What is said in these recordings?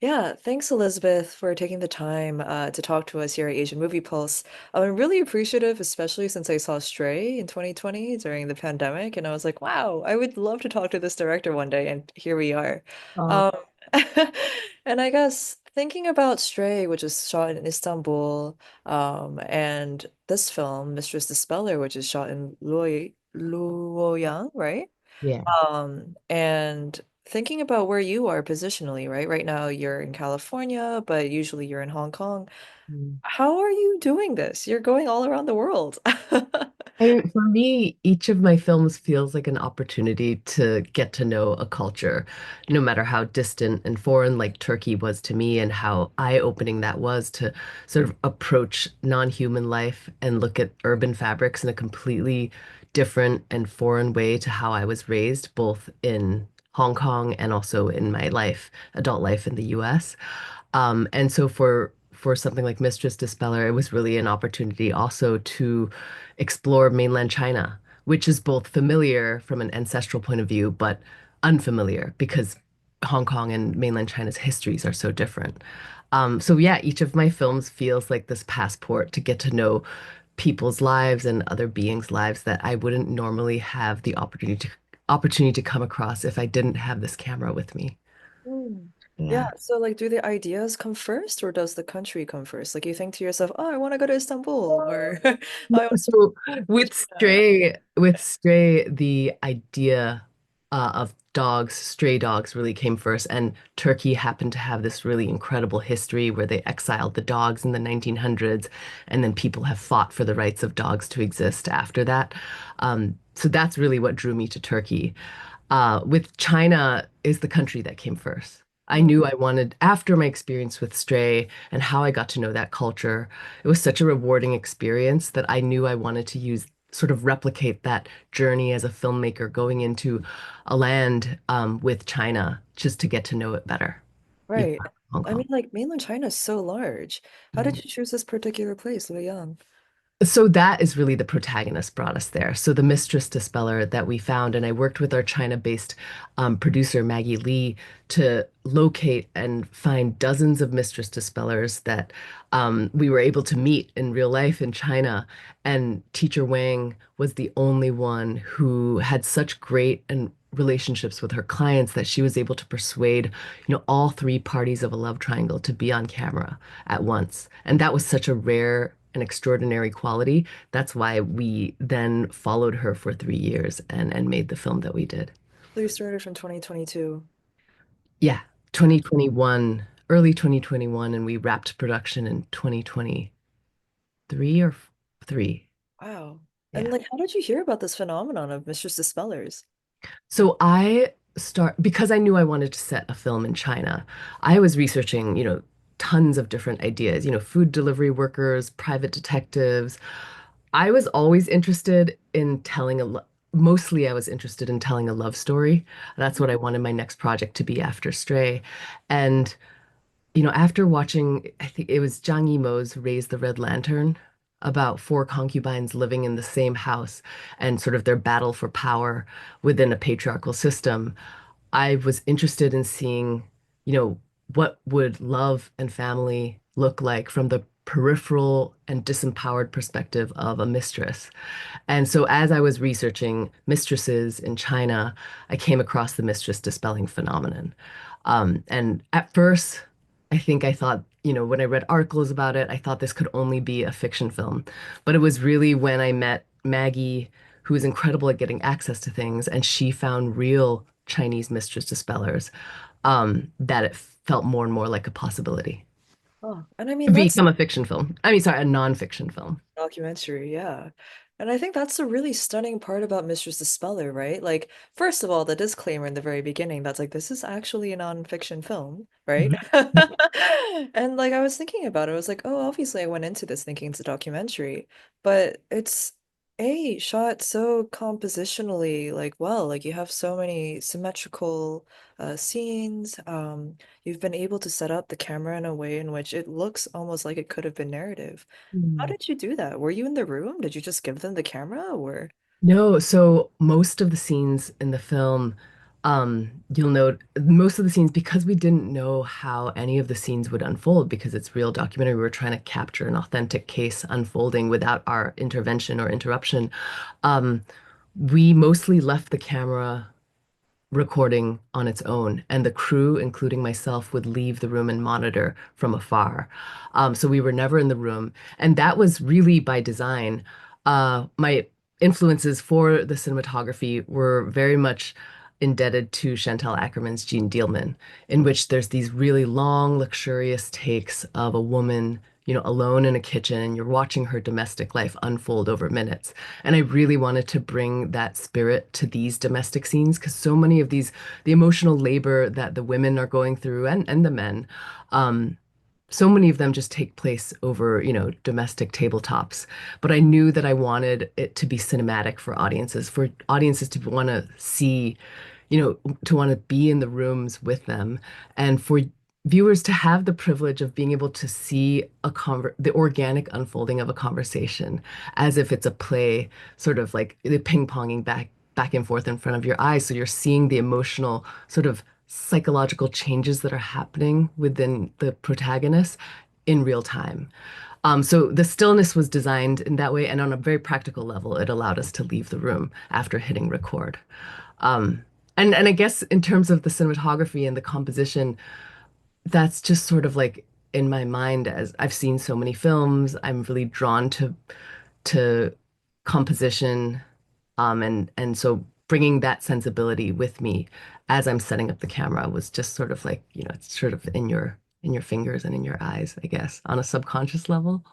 Yeah, thanks, Elizabeth, for taking the time to talk to us here at Asian Movie Pulse. I'm really appreciative, especially since I saw Stray in 2020 during the pandemic, and I was like, wow, I would love to talk to this director one day, and here we are. Oh, Um, and I guess thinking about Stray, which is shot in Istanbul, and this film, Mistress Dispeller, which is shot in Luoyang, right? yeah. And thinking about where you are positionally, right? Right now you're in California, but usually you're in Hong Kong. Mm. How are you doing this? You're going all around the world. For me, each of my films feels like an opportunity to get to know a culture, no matter how distant and foreign, like Turkey was to me, and how eye-opening that was to sort of approach non-human life and look at urban fabrics in a completely different and foreign way to how I was raised, both in Hong Kong and also in my life, adult life in the US. And so for something like Mistress Dispeller, it was really an opportunity also to explore mainland China, which is both familiar from an ancestral point of view, but unfamiliar because Hong Kong and mainland China's histories are so different. So yeah, each of my films feels like this passport to get to know people's lives and other beings' lives that I wouldn't normally have the opportunity to come across if I didn't have this camera with me. Mm. Yeah, Yeah. so like do the ideas come first or does the country come first? Like you think to yourself, oh, I want to go to Istanbul or oh, No, I want to so go to China. With Stray, the idea of dogs, stray dogs, really came first. And Turkey happened to have this really incredible history where they exiled the dogs in the 1900s, and then people have fought for the rights of dogs to exist after that. So that's really what drew me to Turkey. With China is the country that came first. I Mm. knew I wanted, after my experience with Stray and how I got to know that culture, it was such a rewarding experience that I knew I wanted to use, sort of replicate that journey as a filmmaker going into a land with China just to get to know it better before Right. Hong I mean, Kong. like mainland China is so large. How did you choose this particular place, Luoyang? So that is really the protagonist brought us there. So the Mistress Dispeller that we found, and I worked with our China-based producer Maggie Lee to locate and find dozens of Mistress Dispellers that we were able to meet in real life in China. And Teacher Wang was the only one who had such great and relationships with her clients that she was able to persuade, all three parties of a love triangle to be on camera at once. And that was such a rare and extraordinary quality. That's why we then followed her for 3 years and made the film that we did. So you started from 2022. Yeah, 2021, early 2021, and we wrapped production in 2023 or three. Wow. And Yeah. like, how did you hear about this phenomenon of Mistress Dispellers? So I because I knew I wanted to set a film in China. I was researching, tons of different ideas, food delivery workers, private detectives. I was always interested in mostly I was interested in telling a love story. That's what I wanted my next project to be after Stray. And after watching, I think it was Zhang Yimou's Raise the Red Lantern about four concubines living in the same house and sort of their battle for power within a patriarchal system, I was interested in seeing, what would love and family look like from the peripheral and disempowered perspective of a mistress. And so as I was researching mistresses in China, I came across the mistress dispelling phenomenon. And at first, I think I thought, when I read articles about it, I thought this could only be a fiction film. But it was really when I met Maggie, who is incredible at getting access to things, and she found real Chinese mistress dispellers, that it felt more and more like a possibility Oh, and I to mean, that's become a fiction film. I mean, sorry, a non-fiction film. documentary, yeah. And I think that's the really stunning part about Mistress Dispeller, right? Like, first of all, the disclaimer in the very beginning that's like, this is actually a nonfiction film, right? Mhm. And like, I was thinking about it, I was like, oh, obviously, I went into this thinking it's a documentary, but it's A, shot so compositionally, like, well, like, you have so many symmetrical scenes. You've been able to set up the camera in a way in which it looks almost like it could have been narrative. How Mm. did you do that? Were you in the room? Did you just give them the camera or? No, so most of the scenes in the film You'll note most of the scenes, because we didn't know how any of the scenes would unfold, because it's real documentary, we were trying to capture an authentic case unfolding without our intervention or interruption. Um, we mostly left the camera recording on its own, and the crew, including myself, would leave the room and monitor from afar. So we were never in the room, and that was really by design. My influences for the cinematography were very much indebted to Chantal Akerman's Jean Dielman, in which there's these really long, luxurious takes of a woman, alone in a kitchen, and you're watching her domestic life unfold over minutes. And I really wanted to bring that spirit to these domestic scenes because so many of these, the emotional labor that the women are going through and the men, um, so many of them just take place over, domestic tabletops. But I knew that I wanted it to be cinematic for audiences to want to see, to want to be in the rooms with them, and for viewers to have the privilege of being able to see the organic unfolding of a conversation as if it's a play, sort of like the ping-ponging back and forth in front of your eyes. So you're seeing the emotional sort of psychological changes that are happening within the protagonist in real time. So the stillness was designed in that way, and on a very practical level, it allowed us to leave the room after hitting record. Um, and I guess in terms of the cinematography and the composition, that's just sort of like in my mind, as I've seen so many films, I'm really drawn to composition, and so bringing that sensibility with me as I'm setting up the camera was just sort of like, it's sort of in your fingers and in your eyes, I guess, on a subconscious level.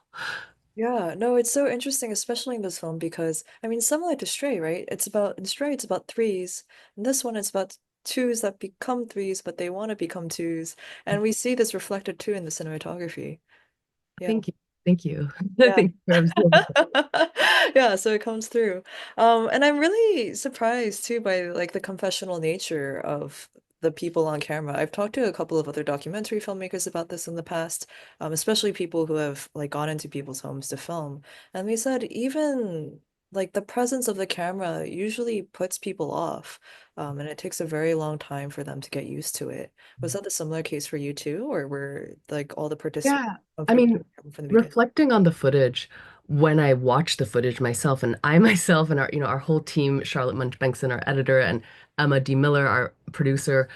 Yeah, no, it's so interesting, especially in this film, because I mean, similar to Stray, right? In Stray, it's about threes. And this one, it's about twos that become threes, but they want to become twos. And we see this reflected too in the cinematography. Yeah. Thank you. Thank you. Yeah. Thank you for observing. Yeah, so it comes through. And I'm really surprised too by like the confessional nature of the people on camera. I've talked to a couple of other documentary filmmakers about this in the past, especially people who have like gone into people's homes to film. And they said even like the presence of the camera usually puts people off. And it takes a very long time for them to get used to it. Was that the similar case for you too, or were like all the participants Yeah. I comfortable mean, from the beginning? reflecting on the footage, when I watched the footage myself, and I myself and our whole team, Charlotte Munch-Bengtson, our editor, and Emma D. Miller, our producer,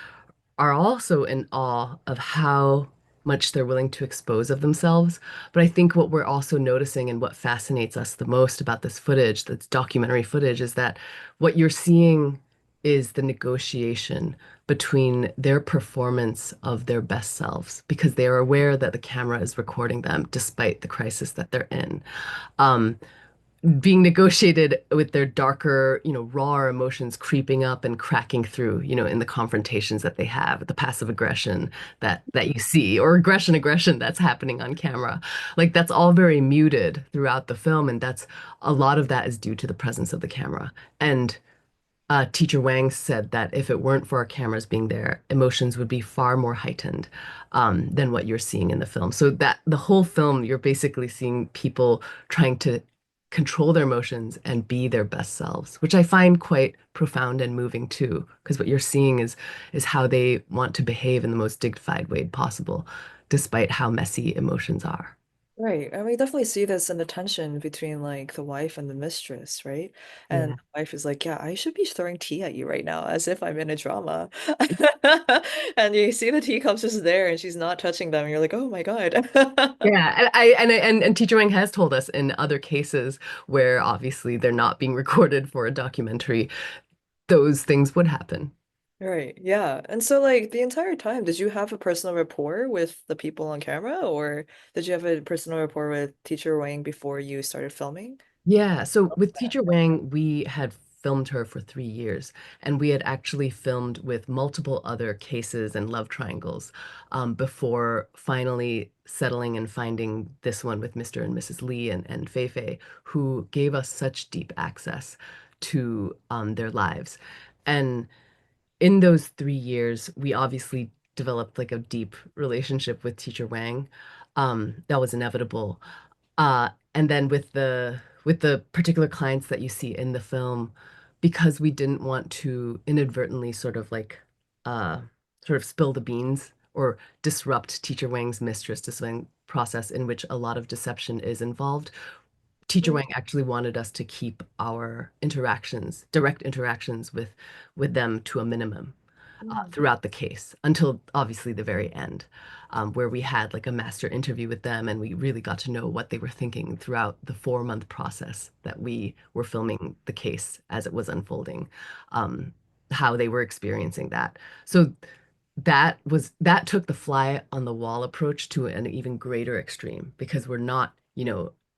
are also in awe of how much they're willing to expose of themselves. But I think what we're also noticing and what fascinates us the most about this footage, that's documentary footage, is that what you're seeing is the negotiation between their performance of their best selves because they are aware that the camera is recording them despite the crisis that they're in. Um, Being negotiated with their darker, raw emotions creeping up and cracking through, in the confrontations that they have, the passive aggression that you see, or aggression that's happening on camera. Like that's all very muted throughout the film, and that's a lot of that is due to the presence of the camera. And Teacher Wang said that if it weren't for our cameras being there, emotions would be far more heightened than what you're seeing in the film. So that the whole film, you're basically seeing people trying to control their emotions and be their best selves, which I find quite profound and moving too, because what you're seeing is how they want to behave in the most dignified way possible, despite how messy emotions are. Right. And we definitely see this in the tension between like the wife and the mistress, right? And Yeah. the wife is like, yeah, I should be throwing tea at you right now, as if I'm in a drama. And you see the teacups just there and she's not touching them. And you're like, oh my God. Yeah, and Teacher Wang has told us in other cases where obviously they're not being recorded for a documentary, those things would happen. Right. Yeah. And so like the entire time, did you have a personal rapport with the people on camera, or did you have a personal rapport with Teacher Wang before you started filming? Yeah, so with Teacher Wang, we had filmed her for 3 years, and we had actually filmed with multiple other cases and love triangles before finally settling and finding this one with Mr. and Mrs. Lee and Fei Fei, who gave us such deep access to their lives. And in those 3 years, we obviously developed like a deep relationship with Teacher Wang. That was inevitable. And then with the particular clients that you see in the film, because we didn't want to inadvertently uh sort of spill the beans or disrupt Teacher Wang's Mistress Disciplining process in which a lot of deception is involved. Teacher Mm, Wang actually wanted us to keep our interactions, direct interactions with them to a minimum mm, throughout the case until obviously the very end, where we had like a master interview with them and we really got to know what they were thinking throughout the 4 month process that we were filming the case as it was unfolding, um, how they were experiencing that. So that took the fly on the wall approach to an even greater extreme because we're not,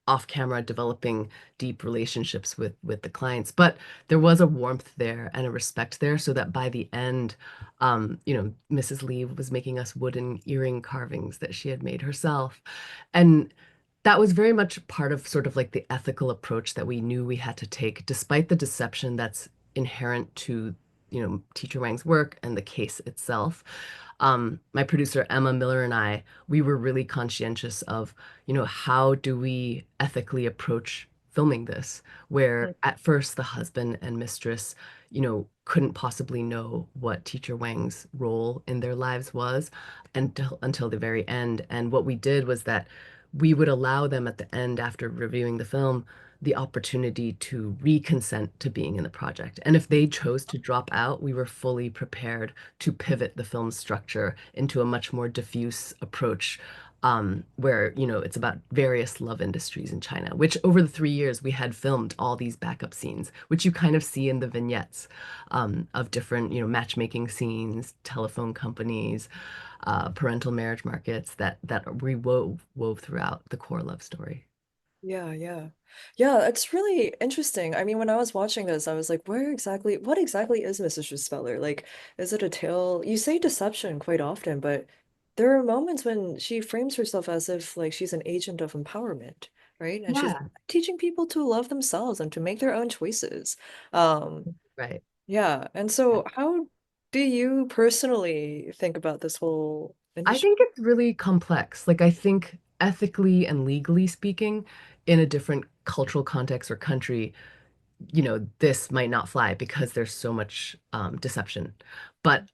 off camera developing deep relationships with the clients, but there was a warmth there and a respect there so that by the end, Mrs. Lee was making us wooden earring carvings that she had made herself. And that was very much part of sort of like the ethical approach that we knew we had to take, despite the deception that's inherent to, Teacher Wang's work and the case itself. My producer Emma Miller and I, we were really conscientious of, how do we ethically approach filming this, mm. where at first the husband and mistress, couldn't possibly know what Teacher Wang's role in their lives was until the very end. And what we did was that we would allow them at the end, after reviewing the film, the opportunity to reconsent to being in the project. And if they chose to drop out, we were fully prepared to pivot the film's structure into a much more diffuse approach, where, it's about various love industries in China, which over the 3 years we had filmed all these backup scenes, which you kind of see in the vignettes, of different, matchmaking scenes, telephone companies, parental marriage markets that we wove throughout the core love story. Yeah, yeah. Yeah, it's really interesting. I mean, when I was watching this, I was like, what exactly is Mrs. Dispeller? Like, is it a tale? You say deception quite often, but there are moments when she frames herself as if like she's an agent of empowerment, right? And she's Yeah, teaching people to love themselves and to make their own choices. Um, right. yeah. And so how do you personally think about this whole I industry? think it's really complex. Like, I think ethically and legally speaking, in a different cultural context or country, this might not fly because there's so much deception. But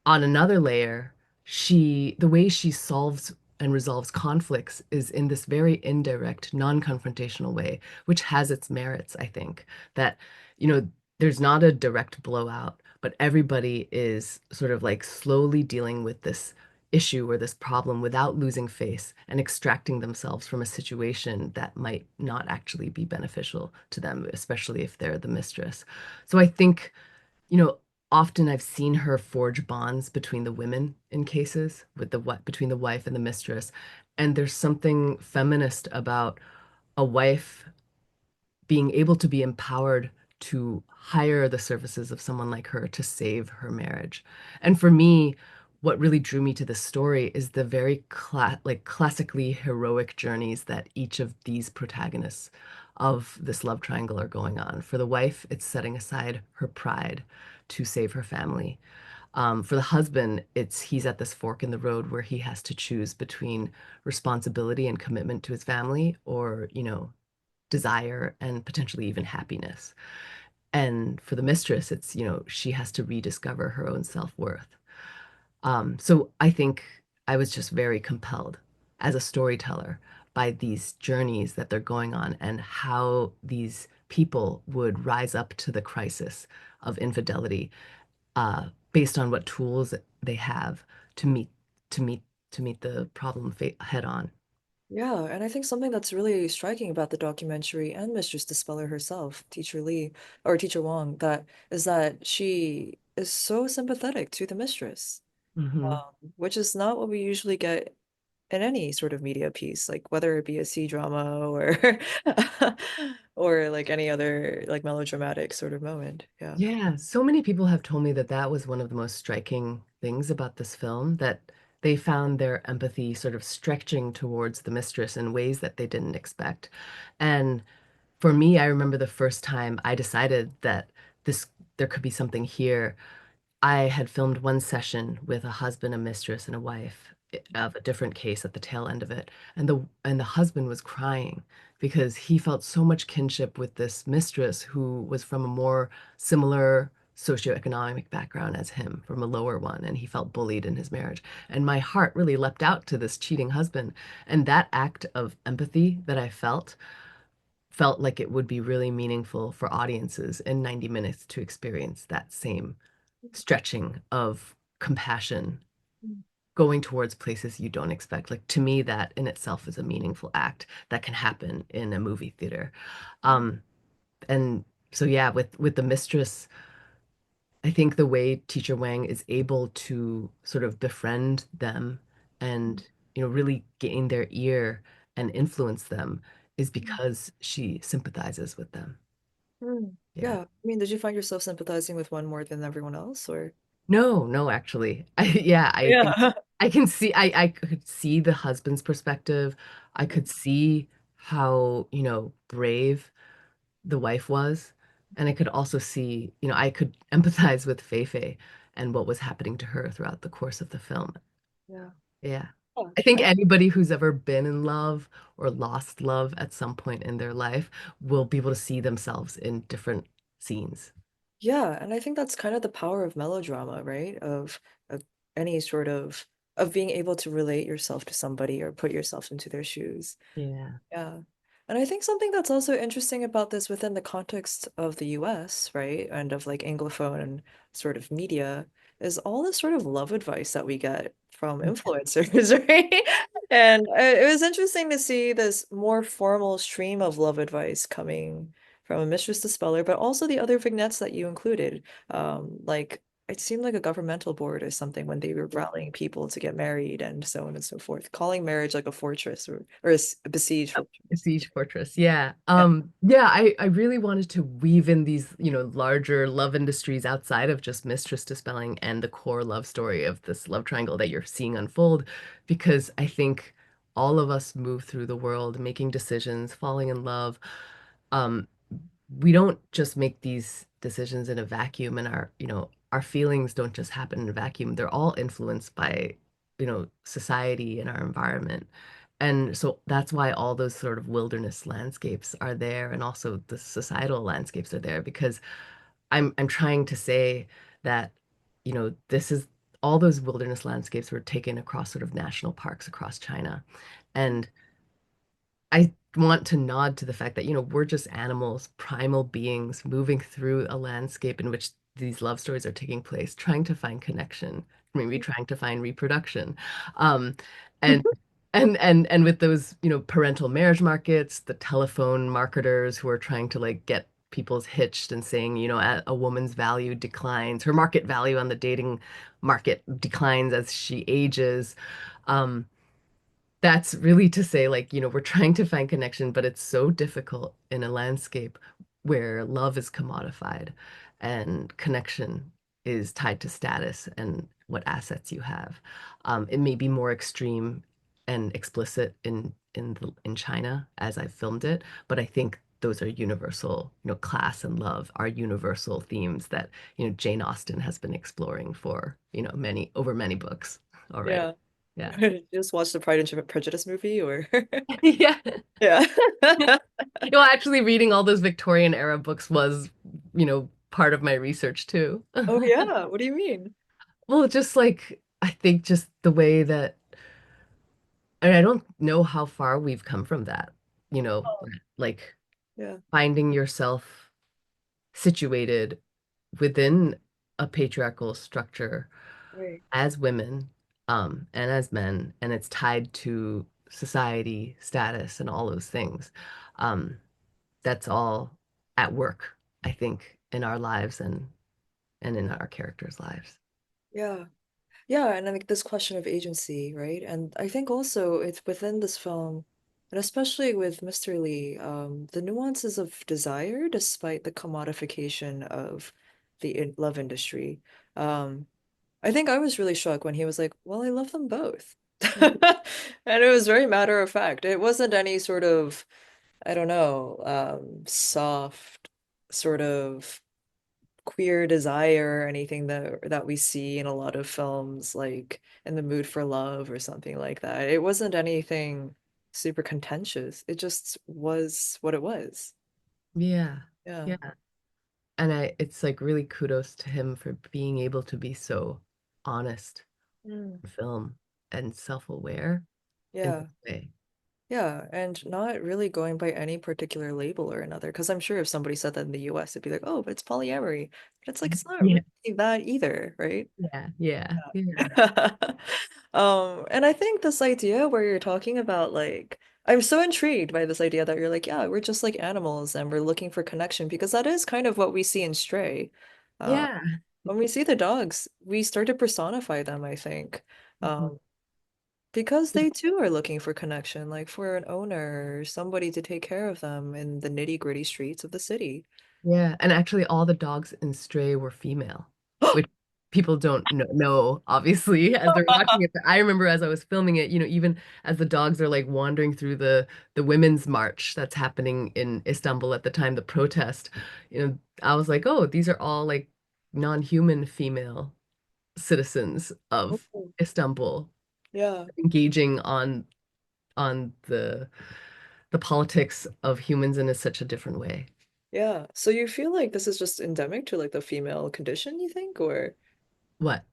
on another layer, the way she solves and resolves conflicts is in this very indirect, non-confrontational way, which has its merits, I think. That, you know, there's not a direct blowout, but everybody is sort of like slowly dealing with this issue or this problem without losing face and extracting themselves from a situation that might not actually be beneficial to them, especially if they're the mistress. So I think, you know, often I've seen her forge bonds between the women in cases with between the wife and the mistress. And there's something feminist about a wife being able to be empowered to hire the services of someone like her to save her marriage. And for me, what really drew me to this story is the very classically heroic journeys that each of these protagonists of this love triangle are going on. For the wife, it's setting aside her pride to save her family. For the husband, he's at this fork in the road where he has to choose between responsibility and commitment to his family, or, desire and potentially even happiness. And for the mistress, it's, she has to rediscover her own self-worth. So I think I was just very compelled as a storyteller by these journeys that they're going on and how these people would rise up to the crisis of infidelity, based on what tools they have to meet to meet to meet the problem head on. Yeah, and I think something that's really striking about the documentary and Mistress Dispeller herself, Teacher Lee or Teacher Wong, that is that she is so sympathetic to the mistress, Hmm. which is not what we usually get in any sort of media piece, like whether it be a C drama or or like any other like melodramatic sort of moment. Yeah. Yeah, so many people have told me that that was one of the most striking things about this film, that they found their empathy sort of stretching towards the mistress in ways that they didn't expect. And for me, I remember the first time I decided that this there could be something here. I had filmed one session with a husband, a mistress, and a wife of a different case at the tail end of it, and the husband was crying because he felt so much kinship with this mistress who was from a more similar socioeconomic background as him, from a lower one, and he felt bullied in his marriage. And my heart really leapt out to this cheating husband. And that act of empathy that I felt like it would be really meaningful for audiences in 90 minutes to experience that same stretching of compassion going towards places you don't expect. Like to me, that in itself is a meaningful act that can happen in a movie theater. Um, and so yeah, with the mistress, I think the way Teacher Wang is able to sort of befriend them and really gain their ear and influence them is because she sympathizes with them. Mm. Yeah. Yeah. I mean, did you find yourself sympathizing with one more than everyone else, or? No, no, actually. Yeah, Yeah. I can see I could see the husband's perspective. I could see how, brave the wife was. And I could also see, I could empathize with Feifei and what was happening to her throughout the course of the film. Yeah. Yeah. Yeah. I think I anybody who's ever been in love or lost love at some point in their life will be able to see themselves in different scenes. Yeah, and I think that's kind of the power of melodrama, right? Of any sort of being able to relate yourself to somebody or put yourself into their shoes. Yeah. Yeah. And I think something that's also interesting about this within the context of the US, right? And of like Anglophone and sort of media is all this sort of love advice that we get from influencers, right? And it was interesting to see this more formal stream of love advice coming from a Mistress Dispeller, but also the other vignettes that you included. Like it seemed like a governmental board or something when they were rallying people to get married and so on and so forth, calling marriage like a fortress or a besieged A fortress. siege fortress. Yeah. Yeah. Yeah, I really wanted to weave in these, larger love industries outside of just Mistress Dispelling and the core love story of this love triangle that you're seeing unfold, because I think all of us move through the world making decisions, falling in love. Um, we don't just make these decisions in a vacuum, and our feelings don't just happen in a vacuum. They're all influenced by, society and our environment. And so that's why all those sort of wilderness landscapes are there, and also the societal landscapes are there, because I'm trying to say that, this is all those wilderness landscapes were taken across sort of national parks across China. And I want to nod to the fact that, we're just animals, primal beings moving through a landscape in which these love stories are taking place, trying to find connection, maybe trying to find reproduction. Um, and and with those, parental marriage markets, the telephone marketers who are trying to like get people's hitched and saying, a woman's value declines, her market value on the dating market declines as she ages. Um, that's really to say, like, we're trying to find connection, but it's so difficult in a landscape where love is commodified and connection is tied to status and what assets you have. It may be more extreme and explicit in China as I filmed it, but I think those are universal, class and love are universal themes that, Jane Austen has been exploring for, many books already. Yeah. Yeah. You just watched the Pride and Prejudice movie or Yeah. yeah. Actually reading all those Victorian era books was, part of my research too. Oh yeah. What do you mean? Well, just like I think just the way that and I don't know how far we've come from that, you know, Oh, like yeah. finding yourself situated within a patriarchal structure Right. as women, and as men, and it's tied to society, status, and all those things. Um, that's all at work, I think, in our lives and in our characters' lives. Yeah. Yeah, and I think this question of agency, right? And I think also it's within this film, and especially with Mr. Lee, the nuances of desire despite the commodification of the love industry. Um, I think I was really shocked when he was like, "Well, I love them both." And it was very matter of fact. It wasn't any sort of, I don't know, soft sort of queer desire or anything that we see in a lot of films like In the Mood for Love or something like that. It wasn't anything. super contentious. It just was what it was. Yeah. Yeah. Yeah. And it's like really kudos to him for being able to be so honest Mm. in film and self-aware in Yeah. this way. Yeah, and not really going by any particular label or another. Because I'm sure if somebody said that in the US, it'd be like, oh, but it's polyamory. But it's like, it's not Yeah. really that either, right? Yeah. Yeah. Yeah. And I think this idea where you're talking about like, I'm so intrigued by this idea that you're like, yeah, we're just like animals and we're looking for connection because that is kind of what we see in Stray. Uh, Yeah. when we see the dogs, we start to personify them, I think. Mhm. Because they too are looking for connection, like for an owner or somebody to take care of them in the nitty-gritty streets of the city. Yeah, and actually all the dogs in Stray were female, which people don't know, obviously, as they're watching it. But I remember as I was filming it, even as the dogs are like wandering through the women's march that's happening in Istanbul at the time, the protest, I was like, oh, these are all like non-human female citizens of Oh, Istanbul yeah, engaging on the politics of humans in such a different way. yeah. So you feel like this is just endemic to like the female condition, you think, or What?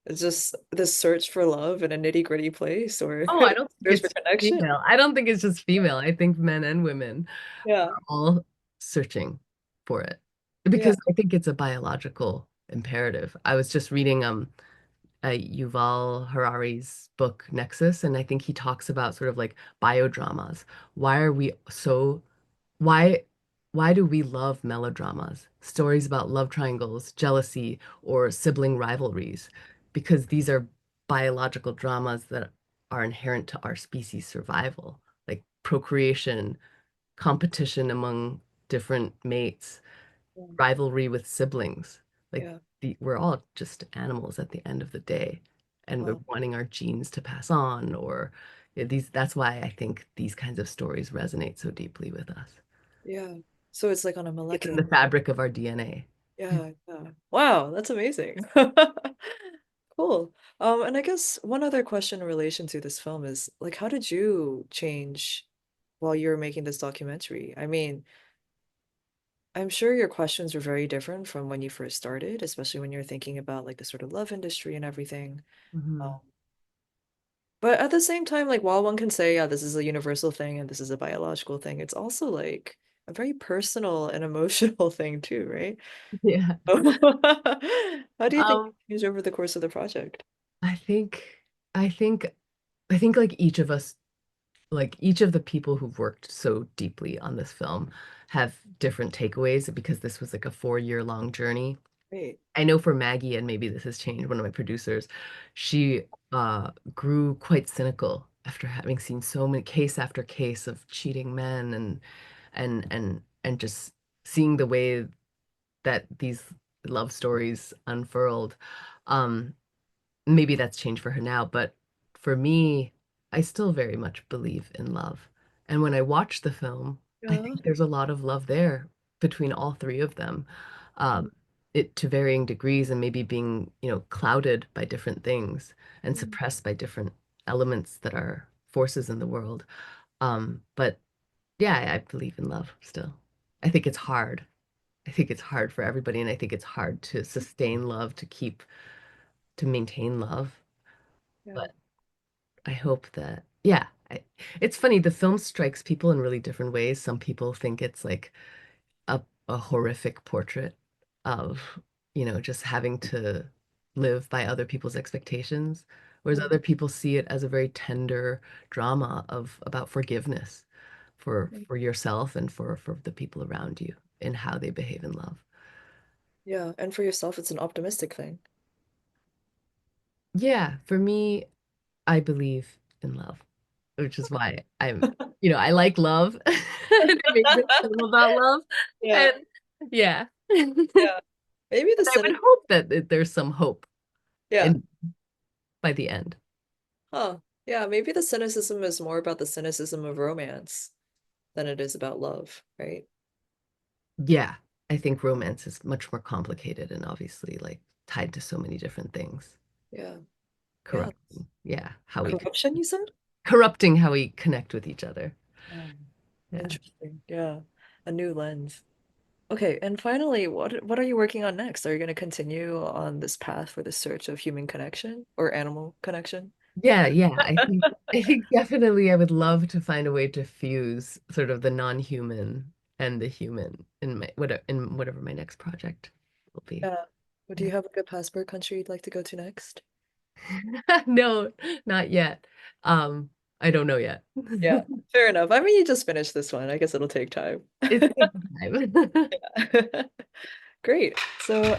it's just this search for love in a nitty-gritty place, or Oh, I don't think search for it's connection? female. I don't think it's just female. I think men and women Yeah, are all searching for it yeah, because I think it's a biological imperative. I was just reading Yuval Harari's book Nexus, and I think he talks about sort of like biodramas. Why are we so why why do we love melodramas? Stories about love triangles, jealousy, or sibling rivalries? Because these are biological dramas that are inherent to our species survival, like procreation, competition among different mates, yeah, rivalry with siblings. Like yeah. we're all just animals at the end of the day, and we're Wow, wanting our genes to pass on, or that's why I think these kinds of stories resonate so deeply with us. yeah. So it's like on a It's in molecular. the fabric of our DNA. Yeah, yeah. Wow, that's amazing. Cool. And I guess one other question in relation to this film is like, how did you change while you were making this documentary? I mean, I'm sure your questions were very different from when you first started, especially when you're thinking about like the sort of love industry and everything. Hmm. Um, but at the same time, like while one can say, yeah, this is a universal thing and this is a biological thing, it's also like a very personal and emotional thing too, right? Yeah. How do you think Um, it changed over the course of the project? I think, I think, I think like each of the people who've worked so deeply on this film have different takeaways because this was like a 4 year long journey. Great. I know for Maggie, and maybe this has changed, one of my producers, she grew quite cynical after having seen so many case after case of cheating men and just seeing the way that these love stories unfurled. Um, Maybe that's changed for her now, but for me, I still very much believe in love. And when I watch the film, I Yeah. think there's a lot of love there between all three of them. It to varying degrees and maybe being, clouded by different things and Mm. suppressed by different elements that are forces in the world. But yeah, I believe in love still. I think it's hard. I think it's hard for everybody, and I think it's hard to sustain love, to maintain love. Yeah. But I hope that, yeah, it's funny. The film strikes people in really different ways. Some people think it's like a horrific portrait of, just having to live by other people's expectations, whereas Mm. other people see it as a very tender drama of about forgiveness for yourself and for the people around you and how they behave in love. Yeah. And for yourself, it's an optimistic thing. Yeah, for me, I believe in love, which is why I like love and I made this film about love. Yeah. And yeah. And Yeah. Maybe the I would cynic. hope that there's some hope Yeah. in by the end. Huh. Yeah. Maybe the cynicism is more about the cynicism of romance than it is about love, right? Yeah, I think romance is much more complicated and obviously like tied to so many different things. Yeah. Yeah. Corruption. Yeah, how we Corruption, you said? corrupting how we connect with each other. Oh, Yeah. interesting. Yeah. A new lens. Okay, and finally, what are you working on next? Are you going to continue on this path for the search of human connection or animal connection? Yeah. I think definitely I would love to find a way to fuse sort of the non-human and the human in whatever my next project will be. Yeah. Well, do Yeah. you have a good passport country you'd like to go to next? No, not yet. Um, I don't know yet. Yeah, fair enough. I mean, you just finished this one. I guess it'll take time. It's taking time. Great. So